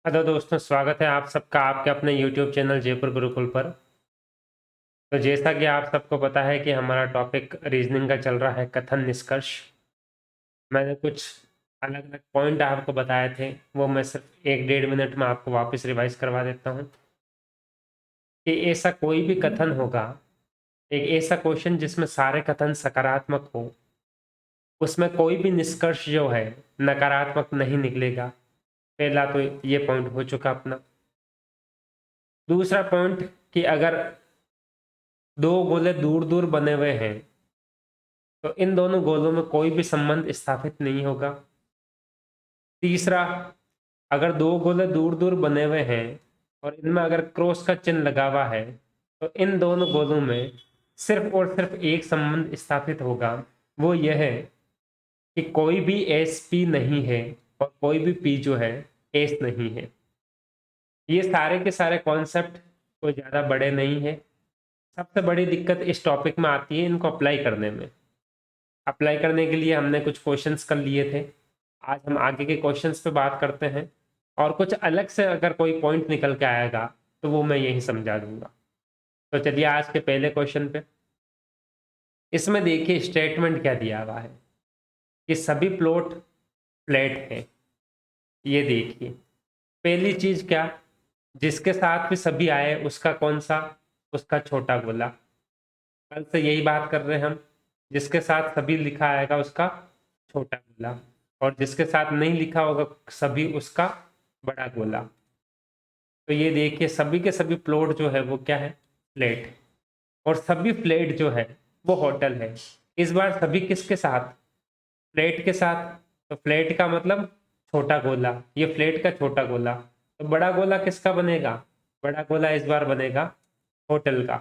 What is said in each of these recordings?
Hello दोस्तों, स्वागत है आप सबका आपके अपने YouTube चैनल जयपुर गुरुकुल पर। तो जैसा कि आप सबको पता है कि हमारा टॉपिक रीजनिंग का चल रहा है, कथन निष्कर्ष। मैंने कुछ अलग अलग पॉइंट आपको बताए थे, वो मैं सिर्फ 1-1.5 मिनट में आपको वापस रिवाइज करवा देता हूँ कि ऐसा कोई भी कथन होगा, एक ऐसा क्वेश्चन जिसमें सारे कथन सकारात्मक हो, उसमें कोई भी निष्कर्ष जो है नकारात्मक नहीं निकलेगा। पहला तो ये पॉइंट हो चुका अपना। दूसरा पॉइंट कि अगर दो गोले दूर दूर बने हुए हैं तो इन दोनों गोलों में कोई भी संबंध स्थापित नहीं होगा। तीसरा, अगर दो गोले दूर दूर बने हुए हैं और इनमें अगर क्रॉस का चिन्ह लगा हुआ है तो इन दोनों गोलों में सिर्फ और सिर्फ एक संबंध स्थापित होगा। वो यह है कि कोई भी एस पी नहीं है और कोई भी पी जो है एस नहीं है। ये सारे के सारे कॉन्सेप्ट कोई ज़्यादा बड़े नहीं है। सबसे बड़ी दिक्कत इस टॉपिक में आती है इनको अप्लाई करने में। अप्लाई करने के लिए हमने कुछ क्वेश्चंस कर लिए थे। आज हम आगे के क्वेश्चंस पे बात करते हैं और कुछ अलग से अगर कोई पॉइंट निकल के आएगा तो वो मैं यही समझा दूंगा। तो चलिए आज के पहले क्वेश्चन पे। इसमें देखिए स्टेटमेंट क्या दिया हुआ है कि सभी प्लॉट फ्लैट है। ये देखिए पहली चीज क्या, जिसके साथ भी सभी आए उसका कौन सा, उसका छोटा गोला। कल से यही बात कर रहे हैं हम। जिसके साथ सभी लिखा आएगा उसका छोटा गोला और जिसके साथ नहीं लिखा होगा सभी उसका बड़ा गोला। तो ये देखिए सभी के सभी प्लॉट जो है वो क्या है, फ्लैट। और सभी फ्लैट जो है वो होटल है। इस बार सभी किसके साथ, फ्लैट के साथ। तो फ्लैट का मतलब छोटा गोला, ये फ्लैट का छोटा गोला। तो बड़ा गोला किसका बनेगा, बड़ा गोला इस बार बनेगा होटल का।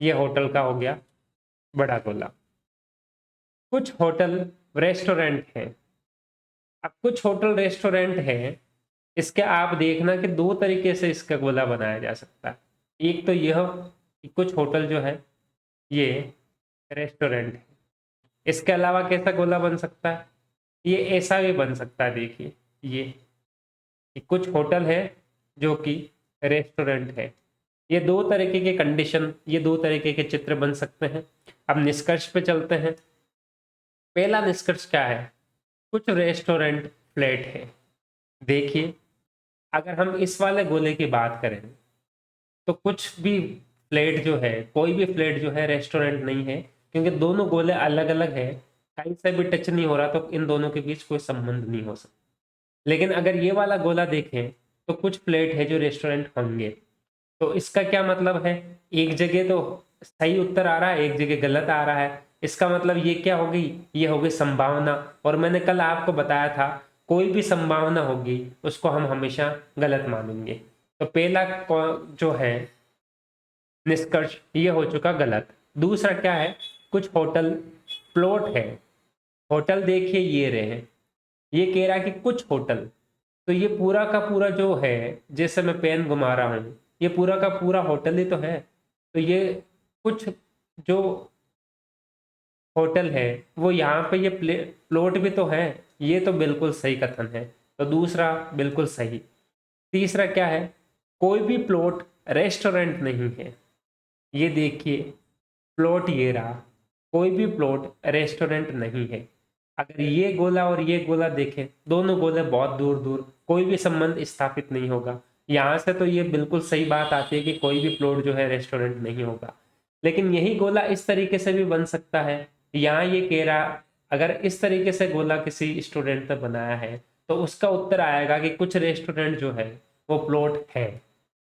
ये होटल का हो गया बड़ा गोला। कुछ होटल रेस्टोरेंट हैं। अब कुछ होटल रेस्टोरेंट हैं, इसके आप देखना कि दो तरीके से इसका गोला बनाया जा सकता है। एक तो यह कि कुछ होटल जो है ये रेस्टोरेंट है। इसके अलावा कैसा गोला बन सकता है, ये ऐसा भी बन सकता है। देखिए ये कि कुछ होटल है जो कि रेस्टोरेंट है। ये दो तरीके के कंडीशन, ये दो तरीके के चित्र बन सकते हैं। अब निष्कर्ष पे चलते हैं। पहला निष्कर्ष क्या है, कुछ रेस्टोरेंट फ्लैट है। देखिए अगर हम इस वाले गोले की बात करें तो कुछ भी फ्लैट जो है, कोई भी फ्लैट जो है रेस्टोरेंट नहीं है, क्योंकि दोनों गोले अलग अलग है। कहीं से भी टच नहीं हो रहा तो इन दोनों के बीच कोई संबंध नहीं हो सकता। लेकिन अगर ये वाला गोला देखें तो कुछ फ्लैट है जो रेस्टोरेंट होंगे। तो इसका क्या मतलब है, एक जगह तो सही उत्तर आ रहा है, एक जगह गलत आ रहा है। इसका मतलब ये क्या हो गई, ये हो गई संभावना। और मैंने कल आपको बताया था कोई भी संभावना होगी उसको हम हमेशा गलत मानेंगे। तो पहला जो है निष्कर्ष ये हो चुका गलत। दूसरा क्या है, कुछ होटल प्लॉट है। होटल देखिए ये रहे हैं, ये कह रहा है कि कुछ होटल। तो ये पूरा का पूरा जो है, जैसे मैं पेन घुमा रहा हूँ, ये पूरा का पूरा होटल ही तो है। तो ये कुछ जो होटल है वो यहाँ पे ये प्लॉट भी तो है। ये तो बिल्कुल सही कथन है। तो दूसरा बिल्कुल सही। तीसरा क्या है, कोई भी प्लॉट रेस्टोरेंट नहीं है। ये देखिए प्लॉट ये रहा, कोई भी प्लॉट रेस्टोरेंट नहीं है। अगर ये गोला और ये गोला देखें, दोनों गोले बहुत दूर दूर, कोई भी संबंध स्थापित नहीं होगा। यहाँ से तो ये बिल्कुल सही बात आती है कि कोई भी प्लॉट जो है रेस्टोरेंट नहीं होगा। लेकिन यही गोला इस तरीके से भी बन सकता है। यहाँ ये कह रहा, अगर इस तरीके से गोला किसी स्टूडेंट ने बनाया है तो उसका उत्तर आएगा कि कुछ रेस्टोरेंट जो है वो प्लॉट है।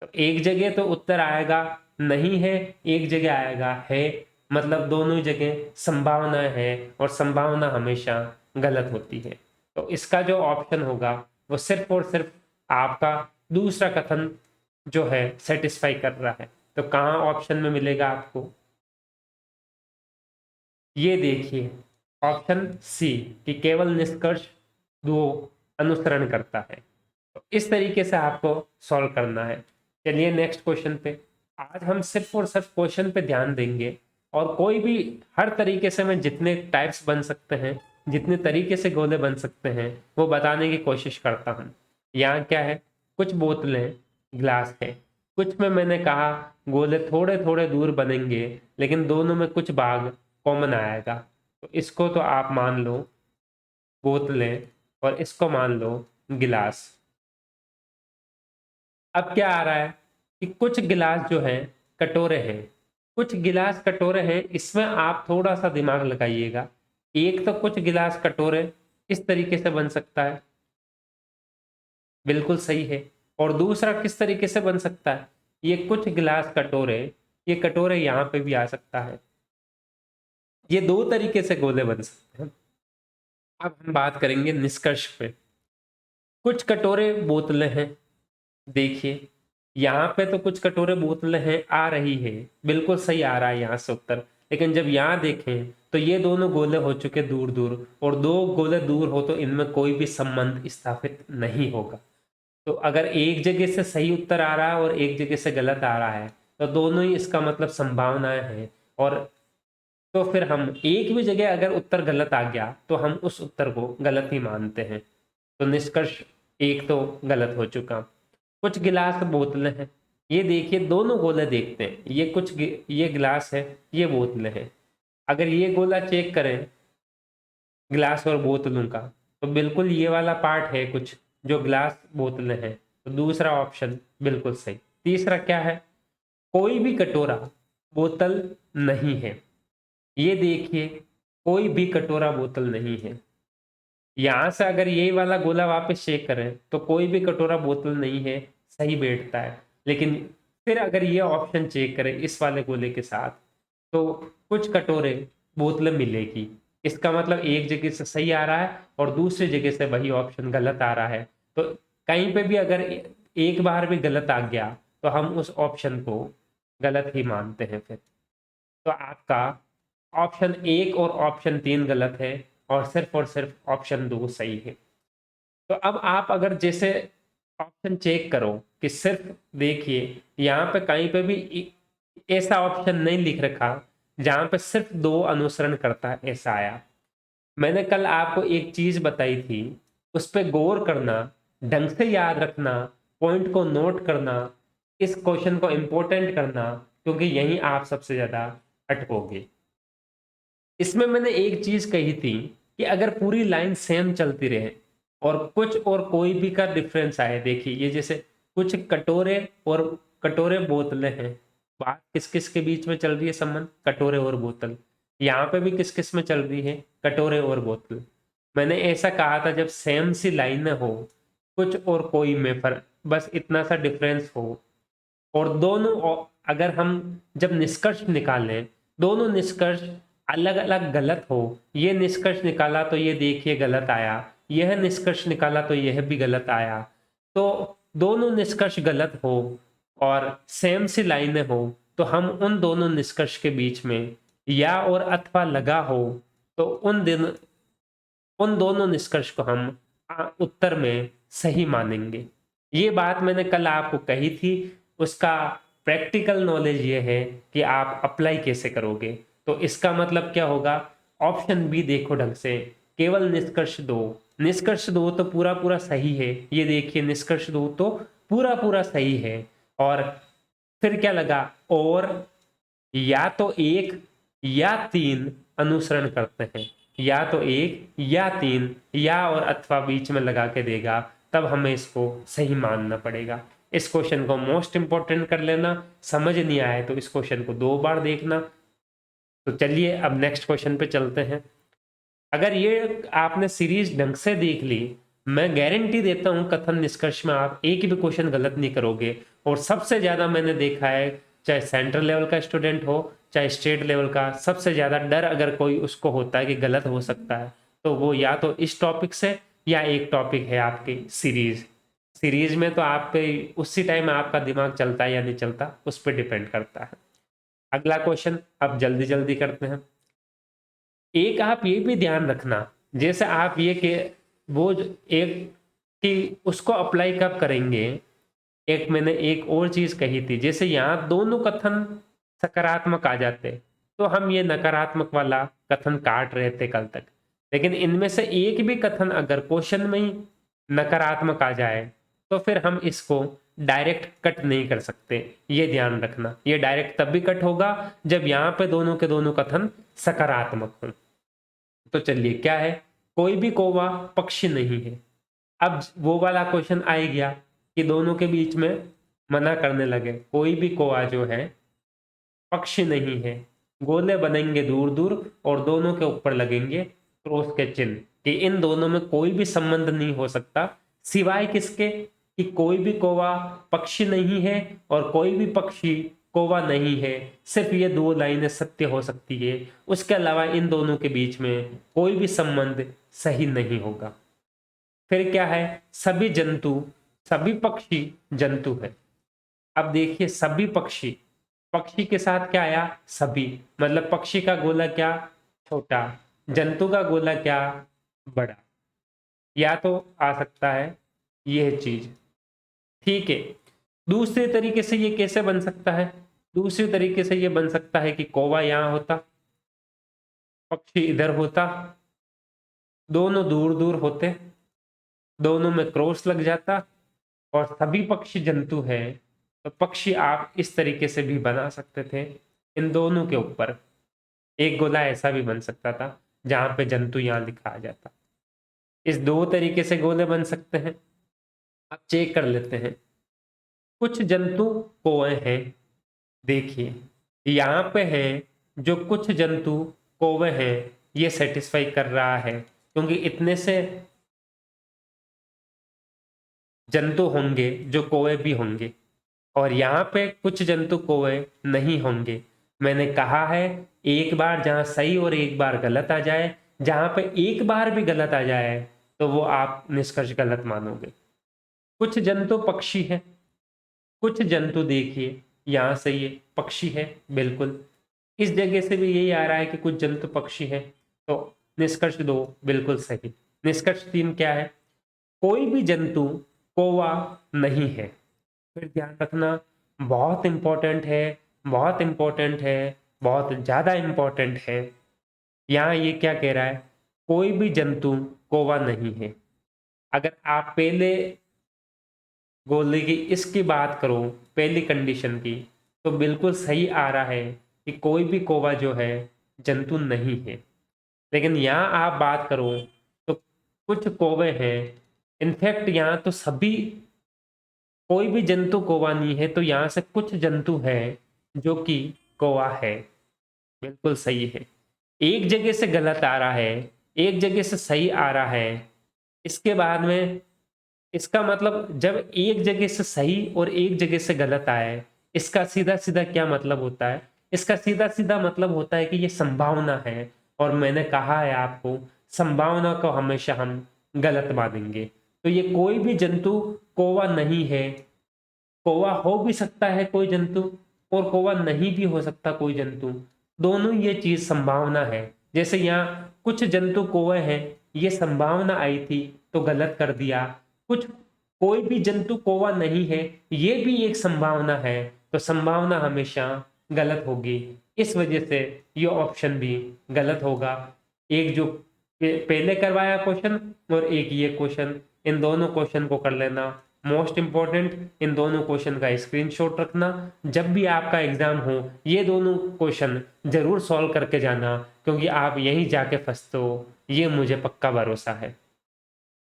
तो एक जगह तो उत्तर आएगा नहीं है, एक जगह आएगा है। मतलब दोनों जगह संभावना है और संभावना हमेशा गलत होती है। तो इसका जो ऑप्शन होगा वो सिर्फ और सिर्फ आपका दूसरा कथन जो है सेटिस्फाई कर रहा है। तो कहाँ ऑप्शन में मिलेगा आपको, ये देखिए ऑप्शन सी कि केवल निष्कर्ष दो अनुसरण करता है। तो इस तरीके से आपको सॉल्व करना है। चलिए नेक्स्ट क्वेश्चन पे। आज हम सिर्फ और सिर्फ क्वेश्चन पे ध्यान देंगे और कोई भी हर तरीके से मैं जितने टाइप्स बन सकते हैं जितने तरीके से गोले बन सकते हैं वो बताने की कोशिश करता हूँ। यहाँ क्या है, कुछ बोतलें ग्लास है, कुछ में मैंने कहा गोले थोड़े थोड़े दूर बनेंगे लेकिन दोनों में कुछ भाग कॉमन आएगा। तो इसको तो आप मान लो बोतलें और इसको मान लो गिलास। अब क्या आ रहा है कि कुछ गिलास जो है कटोरे हैं, कुछ गिलास कटोरे हैं, इसमें आप थोड़ा सा दिमाग लगाइएगा। एक तो कुछ गिलास कटोरे इस तरीके से बन सकता है, बिल्कुल सही है। और दूसरा किस तरीके से बन सकता है, ये कुछ गिलास कटोरे, ये कटोरे यहां पे भी आ सकता है। ये दो तरीके से गोले बन सकते हैं। अब हम बात करेंगे निष्कर्ष पे। कुछ कटोरे बोतलें हैं, देखिए यहाँ पे तो कुछ कटोरे बोतलें हैं आ रही है, बिल्कुल सही आ रहा है यहाँ से उत्तर। लेकिन जब यहाँ देखें तो ये दोनों गोले हो चुके दूर दूर, और दो गोले दूर हो तो इनमें कोई भी संबंध स्थापित नहीं होगा। तो अगर एक जगह से सही उत्तर आ रहा है और एक जगह से गलत आ रहा है तो दोनों ही इसका मतलब संभावनाएं हैं। और तो फिर हम एक भी जगह अगर उत्तर गलत आ गया तो हम उस उत्तर को गलत ही मानते हैं। तो निष्कर्ष एक तो गलत हो चुका। कुछ गिलास बोतलें हैं, ये देखिए दोनों गोले देखते हैं, ये गिलास है, ये बोतलें हैं। अगर ये गोला चेक करें गिलास और बोतलों का तो बिल्कुल ये वाला पार्ट है कुछ जो गिलास बोतलें हैं। तो दूसरा ऑप्शन बिल्कुल सही। तीसरा क्या है, कोई भी कटोरा बोतल नहीं है। ये देखिए कोई भी कटोरा बोतल नहीं है। यहां से अगर यही वाला गोला वापस चेक करें तो कोई भी कटोरा बोतल नहीं है, सही बैठता है। लेकिन फिर अगर ये ऑप्शन चेक करें इस वाले गोले के साथ तो कुछ कटोरे बोतलें मिलेगी। इसका मतलब एक जगह से सही आ रहा है और दूसरी जगह से वही ऑप्शन गलत आ रहा है। तो कहीं पे भी अगर एक बार भी गलत आ गया तो हम उस ऑप्शन को गलत ही मानते हैं फिर। तो आपका ऑप्शन एक और ऑप्शन तीन गलत है और सिर्फ ऑप्शन दो सही है। तो अब आप अगर जैसे ऑप्शन चेक करो कि सिर्फ देखिए यहाँ पे कहीं पे भी ऐसा ऑप्शन नहीं लिख रखा जहां पे सिर्फ दो अनुसरण करता है, ऐसा आया। मैंने कल आपको एक चीज बताई थी, उस पर गौर करना, ढंग से याद रखना, पॉइंट को नोट करना, इस क्वेश्चन को इंपॉर्टेंट करना, क्योंकि यहीं आप सबसे ज्यादा अटकोगे। इसमें मैंने एक चीज कही थी कि अगर पूरी लाइन सेम चलती रहे और कुछ और कोई भी का डिफरेंस आए, देखिए ये जैसे कुछ कटोरे और कटोरे बोतलें हैं, बात किस किस के बीच में चल रही है संबंध, कटोरे और बोतल। यहाँ पे भी किस किस में चल रही है, कटोरे और बोतल। मैंने ऐसा कहा था जब सेम सी लाइन हो, कुछ और कोई में फर्क, बस इतना सा डिफरेंस हो, और दोनों अगर हम जब निष्कर्ष निकालें दोनों निष्कर्ष अलग अलग गलत हो, ये निष्कर्ष निकाला तो ये देखिए गलत आया, यह निष्कर्ष निकाला तो यह भी गलत आया, तो दोनों निष्कर्ष गलत हो और सेम सी लाइनें हो तो हम उन दोनों निष्कर्ष के बीच में या और अथवा लगा हो तो उन दोनों निष्कर्ष को हम उत्तर में सही मानेंगे। ये बात मैंने कल आपको कही थी, उसका प्रैक्टिकल नॉलेज ये है कि आप अप्लाई कैसे करोगे। तो इसका मतलब क्या होगा, ऑप्शन बी देखो ढंग से, केवल निष्कर्ष दो, निष्कर्ष दो तो पूरा पूरा सही है, ये देखिए निष्कर्ष दो तो पूरा पूरा सही है। और फिर क्या लगा, और या तो एक या तीन अनुसरण करते हैं, या तो एक या तीन, या और अथवा बीच में लगा के देगा, तब हमें इसको सही मानना पड़ेगा। इस क्वेश्चन को मोस्ट इंपॉर्टेंट कर लेना, समझ नहीं आए तो इस क्वेश्चन को 2 बार देखना। तो चलिए अब नेक्स्ट क्वेश्चन पे चलते हैं। अगर ये आपने सीरीज ढंग से देख ली, मैं गारंटी देता हूं कथन निष्कर्ष में आप एक भी क्वेश्चन गलत नहीं करोगे। और सबसे ज्यादा मैंने देखा है, चाहे सेंट्रल लेवल का स्टूडेंट हो चाहे स्टेट लेवल का, सबसे ज्यादा डर अगर कोई उसको होता है कि गलत हो सकता है तो वो या तो इस टॉपिक से या एक टॉपिक है आपकी सीरीज। सीरीज में तो आप पे उसी टाइम आपका दिमाग चलता है या नहीं चलता, उस पर डिपेंड करता है। अगला क्वेश्चन अब जल्दी जल्दी करते हैं। एक आप ये भी ध्यान रखना, जैसे आप ये कि वो एक कि उसको अप्लाई कब करेंगे, एक मैंने एक और चीज कही थी, जैसे यहाँ दोनों कथन सकारात्मक आ जाते तो हम ये नकारात्मक वाला कथन काट रहे थे कल तक, लेकिन इनमें से एक भी कथन अगर क्वेश्चन में ही नकारात्मक आ जाए तो फिर हम इसको डायरेक्ट कट नहीं कर सकते, ये ध्यान रखना। ये डायरेक्ट तब भी कट होगा जब यहाँ पे दोनों के दोनों कथन सकारात्मक हों। तो चलिए क्या है, कोई भी कौवा पक्षी नहीं है। अब वो वाला क्वेश्चन आ गया कि दोनों के बीच में मना करने लगे, कोई भी कौवा जो है पक्षी नहीं है, गोले बनेंगे दूर दूर और दोनों के ऊपर लगेंगे क्रॉस के चिन्ह कि इन दोनों में कोई भी संबंध नहीं हो सकता सिवाय किसके कि कोई भी कौवा पक्षी नहीं है और कोई भी पक्षी कौवा नहीं है। सिर्फ ये दो लाइनें सत्य हो सकती है, उसके अलावा इन दोनों के बीच में कोई भी संबंध सही नहीं होगा। फिर क्या है, सभी जंतु, सभी पक्षी जंतु है। अब देखिए सभी पक्षी, पक्षी के साथ क्या आया, सभी, मतलब पक्षी का गोला क्या, छोटा, जंतु का गोला क्या, बड़ा। या तो आ सकता है यह चीज, ठीक है। दूसरे तरीके से ये कैसे बन सकता है, दूसरे तरीके से ये बन सकता है कि कौवा यहां होता, पक्षी इधर होता, दोनों दूर दूर होते, दोनों में क्रॉस लग जाता और सभी पक्षी जंतु है। तो पक्षी आप इस तरीके से भी बना सकते थे, इन दोनों के ऊपर एक गोला ऐसा भी बन सकता था जहां पे जंतु यहां लिखा आ जाता। इस दो तरीके से गोले बन सकते हैं। अब चेक कर लेते हैं, कुछ जंतु कौवे हैं, देखिए यहाँ पे है जो कुछ जंतु कौवे हैं, ये सेटिस्फाई कर रहा है क्योंकि इतने से जंतु होंगे जो कौवे भी होंगे और यहाँ पे कुछ जंतु कौवे नहीं होंगे। मैंने कहा है एक बार जहाँ सही और एक बार गलत आ जाए, जहाँ पे एक बार भी गलत आ जाए तो वो आप निष्कर्ष गलत मानोगे। कुछ जंतु पक्षी है, कुछ जंतु देखिए यहाँ से ये पक्षी है, बिल्कुल इस जगह से भी यही आ रहा है कि कुछ जंतु पक्षी है, तो निष्कर्ष 2 बिल्कुल सही। निष्कर्ष 3 क्या है, कोई भी जंतु कौवा नहीं है। फिर ध्यान रखना, बहुत इंपॉर्टेंट है, बहुत इंपॉर्टेंट है, बहुत ज्यादा इंपॉर्टेंट है। यहाँ ये क्या कह रहा है, कोई भी जंतु कौवा नहीं है। अगर आप पहले गोले की इसकी बात करो, पहली कंडीशन की, तो बिल्कुल सही आ रहा है कि कोई भी कौवा जो है जंतु नहीं है। लेकिन यहाँ आप बात करो तो कुछ कौवे हैं, इनफैक्ट यहाँ तो सभी, कोई भी जंतु कौवा नहीं है, तो यहाँ से कुछ जंतु है जो कि कौवा है, बिल्कुल सही है। एक जगह से गलत आ रहा है, एक जगह से सही आ रहा है, इसके बाद में इसका मतलब जब एक जगह से सही और एक जगह से गलत आए, इसका सीधा सीधा क्या मतलब होता है, इसका सीधा सीधा मतलब होता है कि ये संभावना है। और मैंने कहा है आपको, संभावना को हमेशा हम गलत मानेंगे। तो ये कोई भी जंतु कौवा नहीं है, कौवा हो भी सकता है कोई जंतु और कौवा नहीं भी हो सकता कोई जंतु, दोनों ये चीज संभावना है। जैसे यहाँ कुछ जंतु कौवे हैं, ये संभावना आई थी तो गलत कर दिया। कुछ, कोई भी जंतु कौवा नहीं है, ये भी एक संभावना है, तो संभावना हमेशा गलत होगी। इस वजह से ये ऑप्शन भी गलत होगा। एक जो पहले करवाया क्वेश्चन और एक ये क्वेश्चन, इन दोनों क्वेश्चन को कर लेना मोस्ट इंपॉर्टेंट। इन दोनों क्वेश्चन का स्क्रीनशॉट रखना, जब भी आपका एग्जाम हो ये दोनों क्वेश्चन जरूर सॉल्व करके जाना, क्योंकि आप यहीं जाके फंसते हो, ये मुझे पक्का भरोसा है।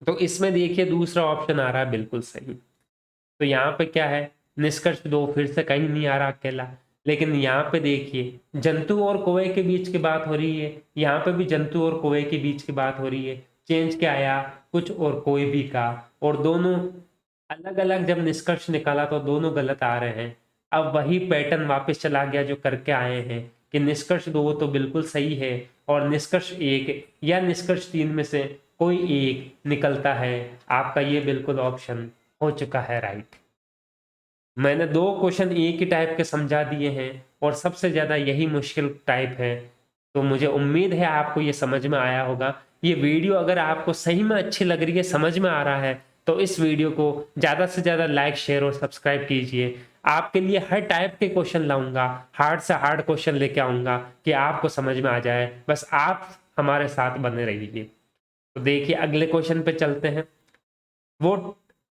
तो इसमें देखिए दूसरा ऑप्शन आ रहा है बिल्कुल सही। तो यहाँ पे क्या है, निष्कर्ष 2 फिर से कहीं नहीं आ रहा अकेला, लेकिन यहाँ पे देखिए जंतु और कौवे के बीच की बात हो रही है, यहाँ पे भी जंतु और कौवे के बीच की बात हो रही है। चेंज क्या आया, कुछ और कोई भी का, और दोनों अलग अलग जब निष्कर्ष निकाला तो दोनों गलत आ रहे हैं। अब वही पैटर्न वापस चला गया जो करके आए हैं कि निष्कर्ष 2 तो बिल्कुल सही है और निष्कर्ष 1 या निष्कर्ष 3 में से कोई एक निकलता है। आपका ये बिल्कुल ऑप्शन हो चुका है राइट। मैंने 2 क्वेश्चन एक ही टाइप के समझा दिए हैं और सबसे ज्यादा यही मुश्किल टाइप है। तो मुझे उम्मीद है आपको ये समझ में आया होगा। ये वीडियो अगर आपको सही में अच्छी लग रही है, समझ में आ रहा है, तो इस वीडियो को ज़्यादा से ज़्यादा लाइक, शेयर और सब्सक्राइब कीजिए। आपके लिए हर टाइप के क्वेश्चन लाऊंगा, हार्ड से हार्ड क्वेश्चन लेके आऊंगा कि आपको समझ में आ जाए। बस आप हमारे साथ बने रहिए। तो देखिए अगले क्वेश्चन पे चलते हैं। वो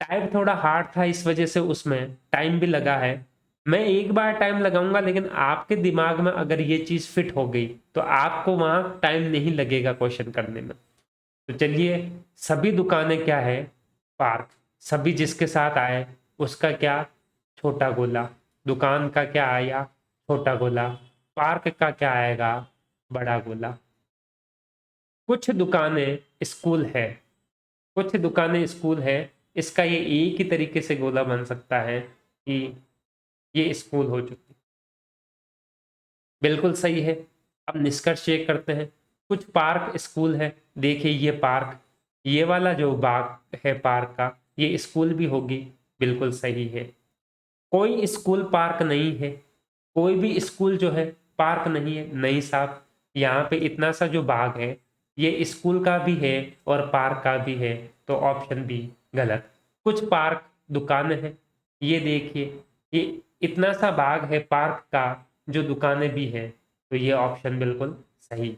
टाइप थोड़ा हार्ड था, इस वजह से उसमें टाइम भी लगा है। मैं एक बार टाइम लगाऊंगा, लेकिन आपके दिमाग में अगर ये चीज फिट हो गई तो आपको वहां टाइम नहीं लगेगा क्वेश्चन करने में। तो चलिए, सभी दुकानें क्या है? पार्क। सभी जिसके साथ आए उसका क्या? छोटा गोला। दुकान का क्या आया? छोटा गोला। पार्क का क्या आएगा? बड़ा गोला। कुछ दुकानें स्कूल है। कुछ दुकानें स्कूल है। इसका ये एक ही तरीके से गोला बन सकता है कि ये स्कूल हो चुकी। बिल्कुल सही है। अब निष्कर्ष चेक करते हैं। कुछ पार्क स्कूल है। देखिए ये पार्क, ये वाला जो बाग है पार्क का, ये स्कूल भी होगी। बिल्कुल सही है। कोई स्कूल पार्क नहीं है। कोई भी स्कूल जो है पार्क नहीं है। नहीं साहब, यहाँ पे इतना सा जो बाग है ये स्कूल का भी है और पार्क का भी है, तो ऑप्शन बी गलत। कुछ पार्क दुकानें हैं। ये देखिए, ये इतना सा बाग है पार्क का जो दुकानें भी है, तो ये ऑप्शन बिल्कुल सही।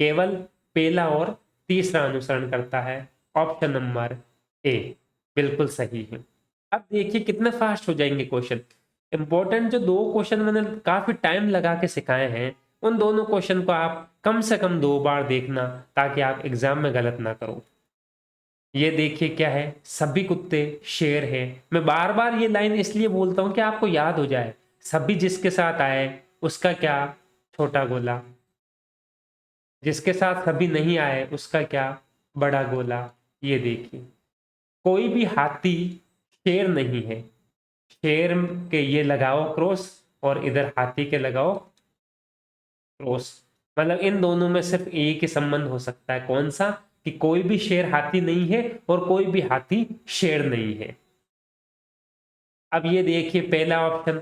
केवल पहला और तीसरा अनुसरण करता है। ऑप्शन नंबर ए बिल्कुल सही है। अब देखिए कितने फास्ट हो जाएंगे क्वेश्चन। इंपॉर्टेंट जो दो क्वेश्चन मैंने काफी टाइम लगा के सिखाए हैं, उन दोनों क्वेश्चन को आप कम से कम 2 बार देखना, ताकि आप एग्जाम में गलत ना करो। ये देखिए क्या है? सभी कुत्ते शेर हैं। मैं बार बार ये लाइन इसलिए बोलता हूं कि आपको याद हो जाए। सभी जिसके साथ आए उसका क्या? छोटा गोला। जिसके साथ सभी नहीं आए उसका क्या? बड़ा गोला। ये देखिए, कोई भी हाथी शेर नहीं है। शेर के ये लगाओ क्रॉस और इधर हाथी के लगाओ क्रॉस। मतलब इन दोनों में सिर्फ एक ही संबंध हो सकता है। कौन सा? कि कोई भी शेर हाथी नहीं है और कोई भी हाथी शेर नहीं है। अब ये देखिए पहला ऑप्शन,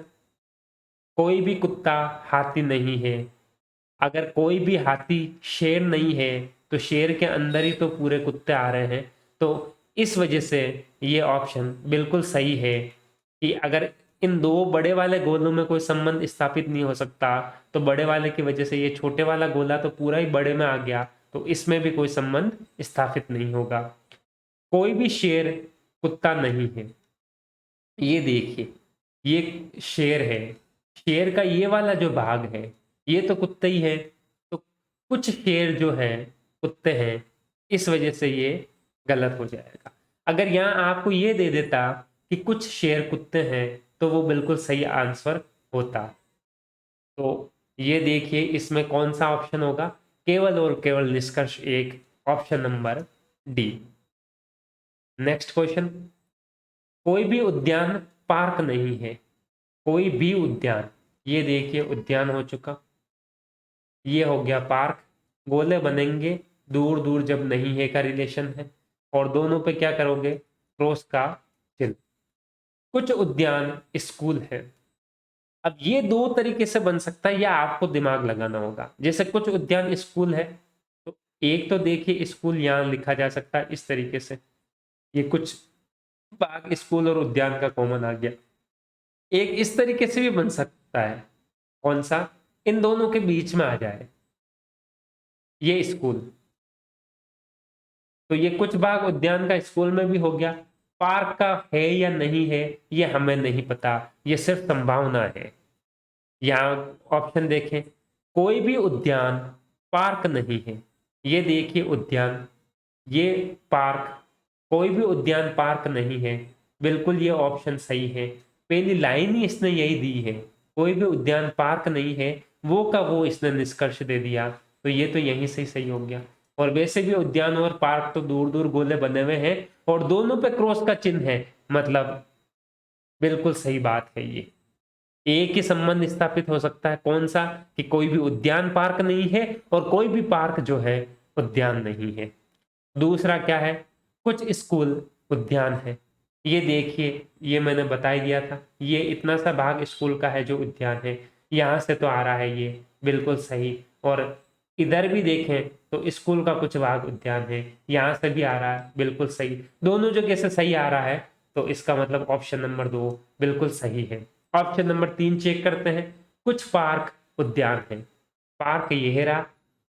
कोई भी कुत्ता हाथी नहीं है। अगर कोई भी हाथी शेर नहीं है तो शेर के अंदर ही तो पूरे कुत्ते आ रहे हैं। तो इस वजह से ये ऑप्शन बिल्कुल सही है कि अगर इन दो बड़े वाले गोलों में कोई संबंध स्थापित नहीं हो सकता, तो बड़े वाले की वजह से ये छोटे वाला गोला तो पूरा ही बड़े में आ गया, तो इसमें भी कोई संबंध स्थापित नहीं होगा। कोई भी शेर कुत्ता नहीं है। ये देखिए, ये शेर है। शेर का ये वाला जो भाग है ये तो कुत्ते ही है। तो कुछ शेर जो है कुत्ते हैं, इस वजह से ये गलत हो जाएगा। अगर यहाँ आपको ये दे देता कि कुछ शेर कुत्ते हैं, तो वो बिल्कुल सही आंसर होता। तो ये देखिए इसमें कौन सा ऑप्शन होगा? केवल और केवल निष्कर्ष एक, option number D. Next question. कोई भी उद्यान पार्क नहीं है। कोई भी उद्यान, ये देखिए उद्यान हो चुका, ये हो गया पार्क। गोले बनेंगे दूर दूर जब नहीं है का रिलेशन है, और दोनों पे क्या करोगे? क्रॉस का चिन्ह। कुछ उद्यान स्कूल है। अब ये दो तरीके से बन सकता है, या आपको दिमाग लगाना होगा। जैसे कुछ उद्यान स्कूल है, तो एक तो देखिए स्कूल यहां लिखा जा सकता है इस तरीके से, ये कुछ बाग स्कूल और उद्यान का कॉमन आ गया। एक इस तरीके से भी बन सकता है। कौन सा? इन दोनों के बीच में आ जाए ये स्कूल, तो ये कुछ भाग उद्यान का स्कूल में भी हो गया। पार्क का है या नहीं है ये हमें नहीं पता, ये सिर्फ संभावना है। यहाँ ऑप्शन देखें, कोई भी उद्यान पार्क नहीं है। ये देखिए उद्यान, ये पार्क, कोई भी उद्यान पार्क नहीं है। बिल्कुल ये ऑप्शन सही है। पहली लाइन ही इसने यही दी है, कोई भी उद्यान पार्क नहीं है, वो का वो इसने निष्कर्ष दे दिया, तो ये तो यहीं से ही सही हो गया। और वैसे भी उद्यान और पार्क तो दूर दूर गोले बने हुए हैं और दोनों पे क्रॉस का चिन्ह है, मतलब बिल्कुल सही बात है। ये एक ही संबंध स्थापित हो सकता है। कौन सा? कि कोई भी उद्यान पार्क नहीं है और कोई भी पार्क जो है उद्यान नहीं है। दूसरा क्या है? कुछ स्कूल उद्यान है। ये देखिए, ये मैंने बता ही दिया था, ये इतना सा भाग स्कूल का है जो उद्यान है। यहां से तो आ रहा है ये बिल्कुल सही। और इधर भी देखें तो स्कूल का कुछ भाग उद्यान है, यहां से भी आ रहा है बिल्कुल सही। दोनों जगह से सही आ रहा है, तो इसका मतलब ऑप्शन नंबर 2 बिल्कुल सही है। ऑप्शन नंबर 3 चेक करते हैं। कुछ पार्क उद्यान है। पार्क ये रहा,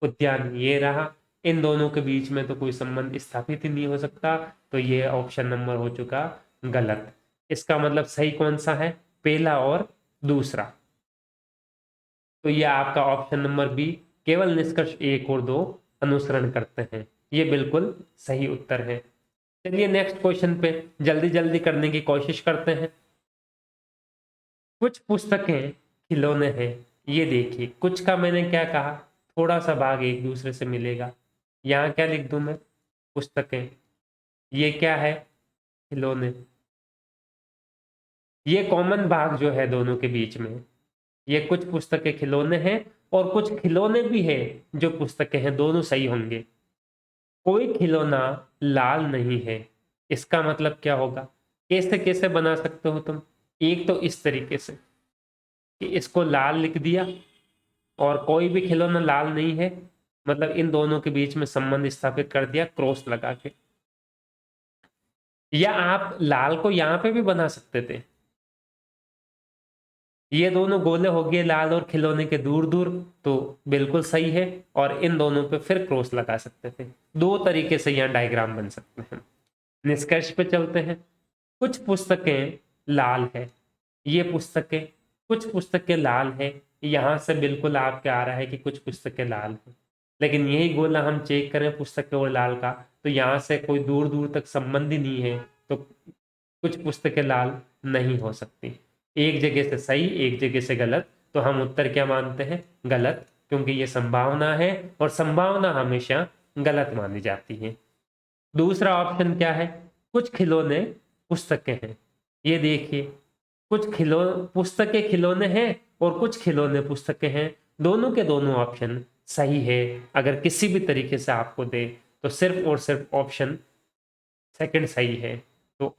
उद्यान ये रहा। इन दोनों के बीच में तो कोई संबंध स्थापित ही नहीं हो सकता, तो ये ऑप्शन नंबर हो चुका गलत। इसका मतलब सही कौन सा है, पहला और दूसरा। तो ये आपका ऑप्शन नंबर बी, केवल निष्कर्ष 1 और 2 अनुसरण करते हैं, ये बिल्कुल सही उत्तर है। चलिए नेक्स्ट क्वेश्चन पे जल्दी जल्दी करने की कोशिश करते हैं। कुछ पुस्तकें खिलौने हैं, ये देखिए कुछ का मैंने क्या कहा, थोड़ा सा भाग एक दूसरे से मिलेगा। यहाँ क्या लिख दूं मैं, पुस्तकें, ये क्या है, खिलौने। ये कॉमन भाग जो है दोनों के बीच में, ये कुछ पुस्तकें खिलौने हैं और कुछ खिलौने भी है जो पुस्तकें हैं, दोनों सही होंगे। कोई खिलौना लाल नहीं है, इसका मतलब क्या होगा, कैसे कैसे बना सकते हो तुम, एक तो इस तरीके से कि इसको लाल लिख दिया और कोई भी खिलौना लाल नहीं है, मतलब इन दोनों के बीच में संबंध स्थापित कर दिया क्रॉस लगा के। या आप लाल को यहां पे भी बना सकते थे, ये दोनों गोले हो गए लाल और खिलौने के दूर दूर, तो बिल्कुल सही है, और इन दोनों पे फिर क्रॉस लगा सकते थे। दो तरीके से यहाँ डायग्राम बन सकते हैं। निष्कर्ष पे चलते हैं। कुछ पुस्तकें लाल है, ये पुस्तकें, कुछ पुस्तकें लाल है, यहां से बिल्कुल आपके आ रहा है कि कुछ पुस्तकें लाल है, लेकिन यही गोला हम चेक करें पुस्तकें और लाल का, तो यहाँ से कोई दूर दूर तक संबंध ही नहीं है, तो कुछ पुस्तकें लाल नहीं हो सकती। एक जगह से सही, एक जगह से गलत, तो हम उत्तर क्या मानते हैं, गलत, क्योंकि ये संभावना है और संभावना हमेशा गलत मानी जाती है। दूसरा ऑप्शन क्या है, कुछ खिलौने पुस्तकें हैं, ये देखिए कुछ पुस्तकें खिलौने हैं और कुछ खिलौने पुस्तकें हैं, दोनों के दोनों ऑप्शन सही है। अगर किसी भी तरीके से आपको दे तो सिर्फ और सिर्फ ऑप्शन सेकंड सही है, तो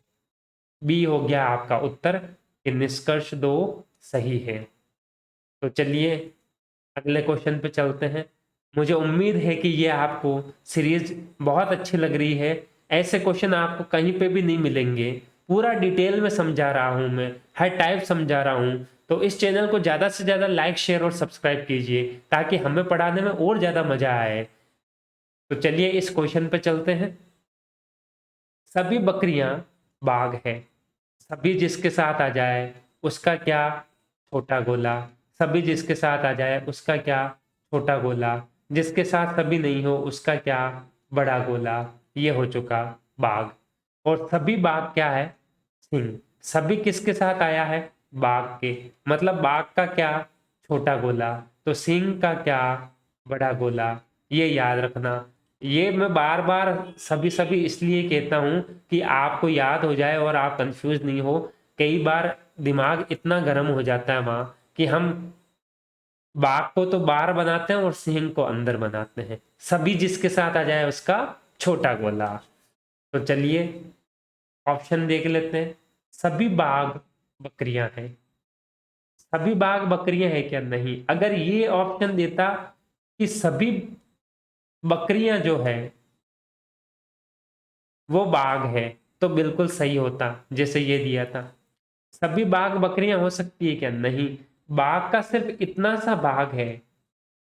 बी हो गया आपका उत्तर कि निष्कर्ष 2 सही है। तो चलिए अगले क्वेश्चन पे चलते हैं। मुझे उम्मीद है कि ये आपको सीरीज बहुत अच्छी लग रही है। ऐसे क्वेश्चन आपको कहीं पे भी नहीं मिलेंगे, पूरा डिटेल में समझा रहा हूं मैं, हर टाइप समझा रहा हूं। तो इस चैनल को ज़्यादा से ज़्यादा लाइक शेयर और सब्सक्राइब कीजिए ताकि हमें पढ़ाने में और ज़्यादा मजा आए। तो चलिए इस क्वेश्चन पे चलते हैं। सभी बकरियां बाघ है, सभी जिसके साथ आ जाए उसका क्या, छोटा गोला। सभी जिसके साथ आ जाए उसका क्या, छोटा गोला। जिसके साथ सभी नहीं हो उसका क्या, बड़ा गोला। ये हो चुका बाघ। और सभी बाघ क्या है, सिंह। सभी किसके साथ आया है, बाघ के, मतलब बाघ का क्या, छोटा गोला, तो सिंह का क्या, बड़ा गोला। ये याद रखना। ये मैं बार बार सभी सभी इसलिए कहता हूं कि आपको याद हो जाए और आप कंफ्यूज नहीं हो। कई बार दिमाग इतना गर्म हो जाता है वहां कि हम बाघ को तो बाहर बनाते हैं और सिंह को अंदर बनाते हैं। सभी जिसके साथ आ जाए उसका छोटा गोला। तो चलिए ऑप्शन देख लेते हैं। सभी बाघ बकरियां हैं, सभी बाघ बकरियां हैं क्या, नहीं। अगर ये ऑप्शन देता कि सभी बकरियां जो है वो बाघ है, तो बिल्कुल सही होता, जैसे ये दिया था। सभी बाघ बकरियां हो सकती है क्या, नहीं। बाघ का सिर्फ इतना सा भाग है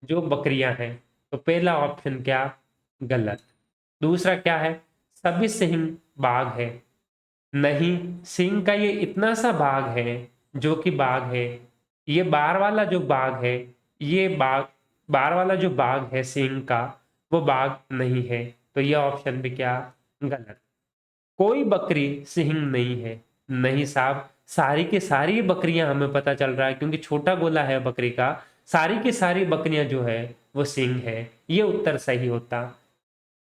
जो बकरियां हैं, तो पहला ऑप्शन क्या, गलत। दूसरा क्या है, सभी सिंह बाघ है, नहीं। सिंह का ये इतना सा भाग है जो कि बाघ है। ये बार वाला जो बाघ है, ये बाघ, बार वाला जो बाघ है सिंह का, वो बाघ नहीं है, तो ये ऑप्शन भी क्या, गलत। कोई बकरी सिंह नहीं है, नहीं साहब, सारी की सारी बकरियां हमें पता चल रहा है क्योंकि छोटा गोला है बकरी का, सारी की सारी बकरियां जो है वो सिंह है, ये उत्तर सही होता।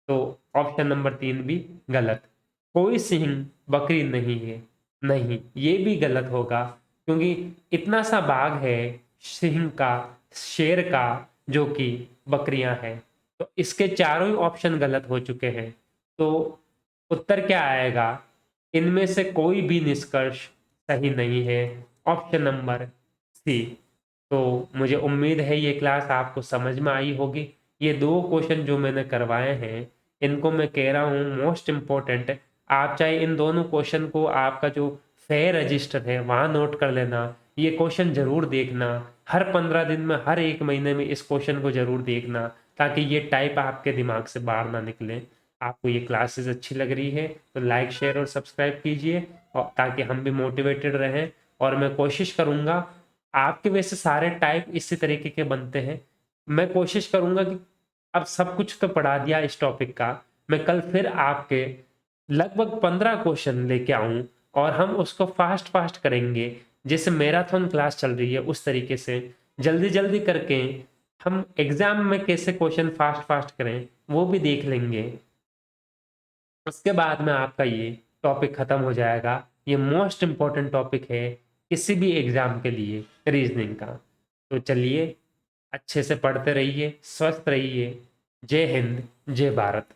तो ऑप्शन नंबर 3 भी गलत। कोई सिंह बकरी नहीं है, नहीं, ये भी गलत होगा क्योंकि इतना सा भाग है सिंह का, शेर का, जो कि बकरियां हैं। तो इसके चारों ही ऑप्शन गलत हो चुके हैं। तो उत्तर क्या आएगा, इनमें से कोई भी निष्कर्ष सही नहीं है, ऑप्शन नंबर सी। तो मुझे उम्मीद है ये क्लास आपको समझ में आई होगी। ये 2 क्वेश्चन जो मैंने करवाए हैं इनको मैं कह रहा हूँ मोस्ट इम्पोर्टेंट। आप चाहे इन दोनों क्वेश्चन को आपका जो फेयर रजिस्टर है वहाँ नोट कर लेना, ये क्वेश्चन जरूर देखना, हर 15 दिन में, हर 1 महीने में इस क्वेश्चन को जरूर देखना, ताकि ये टाइप आपके दिमाग से बाहर ना निकले। आपको ये क्लासेस अच्छी लग रही है तो लाइक शेयर और सब्सक्राइब कीजिए, और ताकि हम भी मोटिवेटेड रहें। और मैं कोशिश करूँगा, आपके वैसे सारे टाइप इसी तरीके के बनते हैं, मैं कोशिश करूँगा कि अब सब कुछ तो पढ़ा दिया इस टॉपिक का, मैं कल फिर आपके लगभग 15 क्वेश्चन लेके आऊँ और हम उसको फास्ट फास्ट करेंगे, जैसे मैराथन क्लास चल रही है उस तरीके से जल्दी जल्दी करके हम एग्जाम में कैसे क्वेश्चन फास्ट फास्ट करें वो भी देख लेंगे। उसके बाद में आपका ये टॉपिक खत्म हो जाएगा। ये मोस्ट इम्पोर्टेंट टॉपिक है किसी भी एग्जाम के लिए, रीजनिंग का। तो चलिए अच्छे से पढ़ते रहिए, स्वस्थ रहिए। जय हिंद, जय भारत।